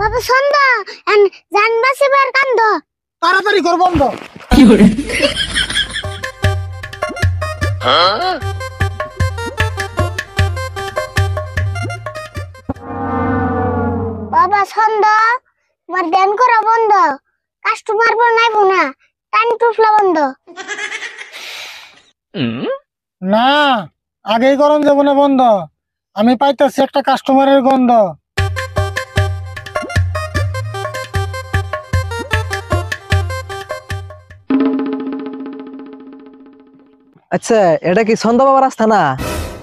বাবা সন্ধ্যা জানবাসিবার কান্দ তাড়াতাড়ি কর বন্ধ। বাবা সন্ধ্যা তোমার ধ্যান করা বন্ধ, কাস্টমার নাইবো না, টাইম টুফলা বন্ধ। না, আগেই গরম যাবো না বন্ধ। আমি পাইতেছি একটা কাস্টমারের গন্ধ। আচ্ছা, এটা কি সন্ধ্যা বাবার রাস্তা না?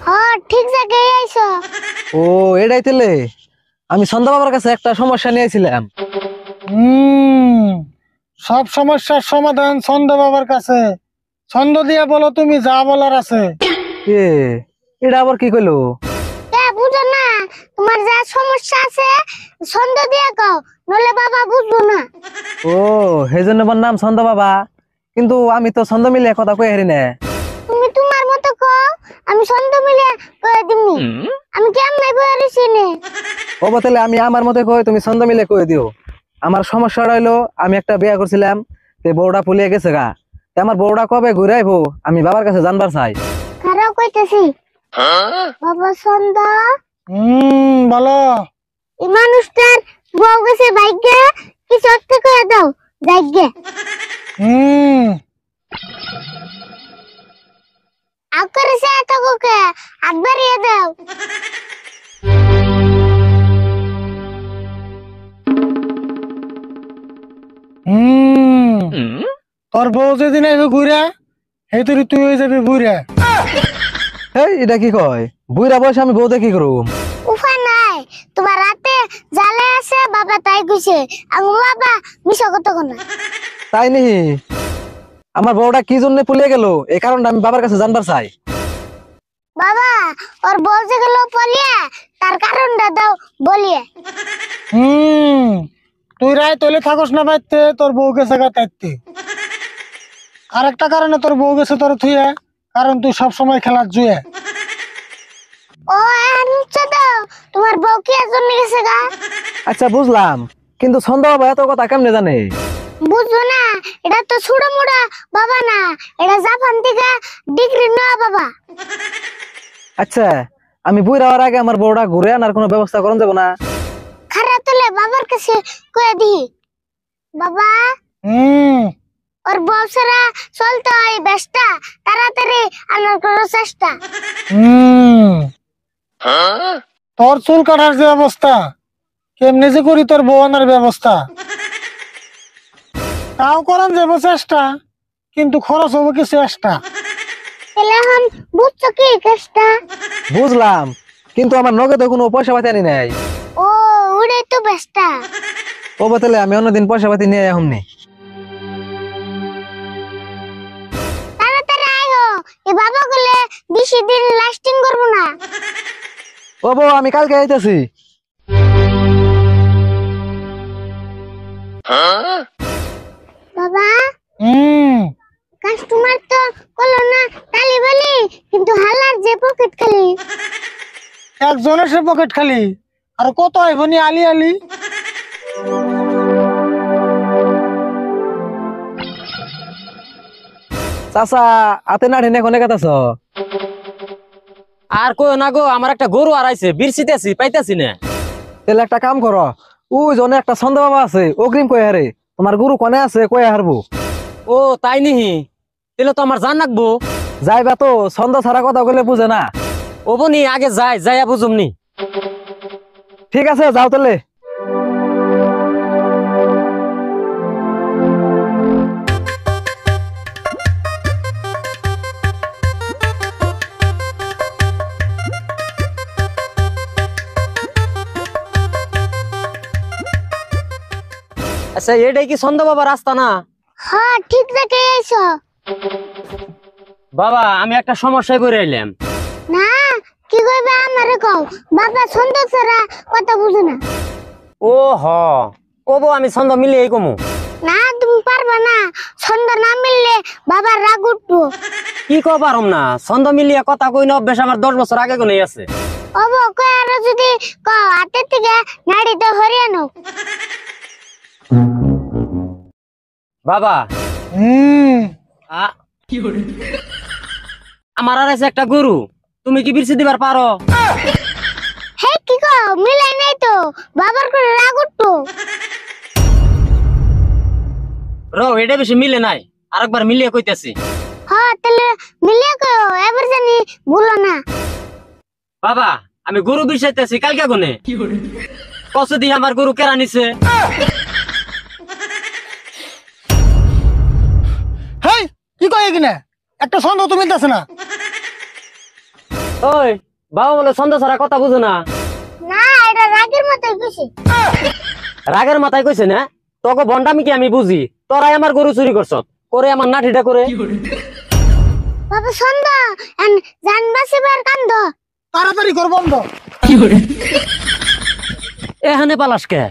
হ্যাঁ ঠিক জায়গায় আইছো। ও এটাই তেলে আমি সন্ধ্যা বাবার কাছে একটা সমস্যা নিয়েছিলাম। সব সমস্যার সমাধান ছন্দ বাবার কাছে। ছন্দ দিয়ে বলো তুমি যা বলার আছে। এ এটা আবার কি কইলো? বুঝো না, তোমার যা সমস্যা আছে ছন্দ দিয়ে কও, নলে বাবা বুঝবো না। ও সেজন্য আমার নাম সন্ধ্যা বাবা, কিন্তু আমি তো ছন্দ মিলিয়ে কথা কই হারি না। তুমি তোমার মতো কও, আমি ছন্দ মিলে কয়ে দিমনি। আমি কেমনে বয়ারিছি নে। ও বতলে আমি আমার মতে কই, তুমি ছন্দ মিলে কই দিও। আমার সমস্যাটা হইলো, আমি একটা বিয়ে করছিলাম, তে বউটা ফুলিয়ে গেছে গা। তে আমার বউটা কবে ঘুরে আইবো আমি বাবার কাছে জানবার চাই। খারাপ কইতেছি বাবা সন্ধ্যা। বলো। এই মানুষটার বউ গেছে ভাগ্যে, কিছু একটা করে দাও ভাগ্যে। আকারে সে এত কোকে হাত বাড়িয়ে দাও। তোর বউ যেদিন আইবে ঘুরে, সেই তুই তুই হয়ে যাবি বুড়া। এই এটা কি কয়? বুইরা বয়সে আমি বউতে কি করুম? উপায় নাই, তোমার রাতে জালে আছে বাবা তাই কইছে। আমি বাবা মিশা কত কোনা। তাই নি? আমার বউটা কি জন্য ফুলিয়ে গেল এই কারণটা আমি বাবার কাছে জানবার চাই। বাবা ওর বউ যে গেল পলিয়ে, তার কারণটা দাও বলিয়ে। তুই রায় তলে থাকস না বাইতে, তোর বউ গেছে গা তাইতে। আর একটা কারণে তোর বউ গেছে তোর থুয়ে, কারণ তুই সব সময় খেলার জুয়ে। ও আনছে দাও, তোমার বউ কি জন্য গেছে গা? আচ্ছা বুঝলাম, কিন্তু সন্ধ্যা বাবা এত কথা কেমনে জানে? বুঝবো না, এটা তো ছুড়ো মুড়া বাবা না, এটা জাপান থেকে ডিগ্রি নেওয়া বাবা। আচ্ছা, আমি বুইরা হওয়ার আগে আমার বউটা ঘুরে আনার কোনো ব্যবস্থা করুন যাবো না? খারাপ তোলে বাবার কাছে কয়ে দি। বাবা ওর বউ ছাড়া চলতে হয় বেশটা, তাড়াতাড়ি আনার কোনো চেষ্টা। তোর চুল কাটার যে অবস্থা, কেমনে যে করি তোর বউ আনার ব্যবস্থা। তাও করান যাবো চেষ্টা, কিন্তু খরচ হবো কি চেষ্টা। তাহলে এখন বুঝছো কি কেসটা? বুঝলাম, কিন্তু আমার নগদে কোনো পয়সা পাতি আনি নাই। ও ওটাই তো বেশটা। ও বতলে আমি অন্যদিন পয়সা পাতি নিয়ে এখন নেই। তাড়াতাড়ি আইও, এই বাবা গুলে বেশি দিন লাস্টিং করবো না। ও বউ আমি কালকে আইতাছি। বাবা কাস্টমার তো কলো না তালি বলি, কিন্তু হালার যে পকেট খালি। একজনের সে পকেট খালি, আর কত আইবনি আলি আলি। চাচা আতে না ঢেনে কোনে কাটাছ? আর কই না গো, আমার একটা গরু হারাইছে, বিরছিতেছি পাইতাছি না। তাহলে একটা কাম করো, ওই জনে একটা সন্ধ্যা বাবা আছে, অগ্রিম কয়ে হারে। তোমার গরু কোনে আছে কয়ে হারবো। ও তাই নিহি? তাহলে তো আমার জান রাখবো। যাইবা তো, সন্ধ্যা ছাড়া কথা বলে বুঝে না। ও বনি আগে যাইয়া বুঝুমনি। ঠিক আছে যাও তাহলে। আচ্ছা এটাই কি সন্ধ্যা বাবা রাস্তা না? হ্যাঁ ঠিক জায়গায় আইছো। বাবা আমি একটা সমস্যায় পড়ে আইলাম। না কি কইবে আমারে কও, বাবা সুন্দর ছাড়া কথা বুঝো না। ও হ, ও বউ আমি ছন্দ মিলিয়ে কমু। না তুমি পারবা না, ছন্দ না মিললে বাবার রাগ উঠবো। কি কো পারম না, ছন্দ মিলিয়ে কথা কই না অভ্যাস আমার 10 বছর আগে কোনে আছে। ওবো কই আর যদি হাতের থেকে নাড়িতে হরিয়ানো বাবা আ, আমার আর আছে একটা গরু, তুমি কি বিরছি দিবার পারো? হে কি কো মিলাই নাই তো বাবার করে রাগ উঠতো এটা বেশি মিলে নাই, আরেকবার মিলিয়ে কইতেছি। হ্যাঁ তাহলে মিলিয়ে কো এবার জানি ভুলো না বাবা আমি গরু বিষাইতেছি কালকে গুনে কত দিয়ে আমার গরু কেরা নিছে। হেই কি কয় কিনা একটা সন্দেহ তো মিলতেছে না। ওই বাবা বলে ছন্দ ছাড়া কথা বুঝো না। না এটা রাগের মতোই খুশি রাগের মাথায় কইছে না, তোকে বন্ডামি কি আমি বুঝি, তোরাই আমার গরু চুরি করছ করে আমার নাঠিটা করে। বাবা সন্দ জানবাসিবার কান্দ তাড়াতাড়ি কর বন্ধ। এখানে পালাস কে?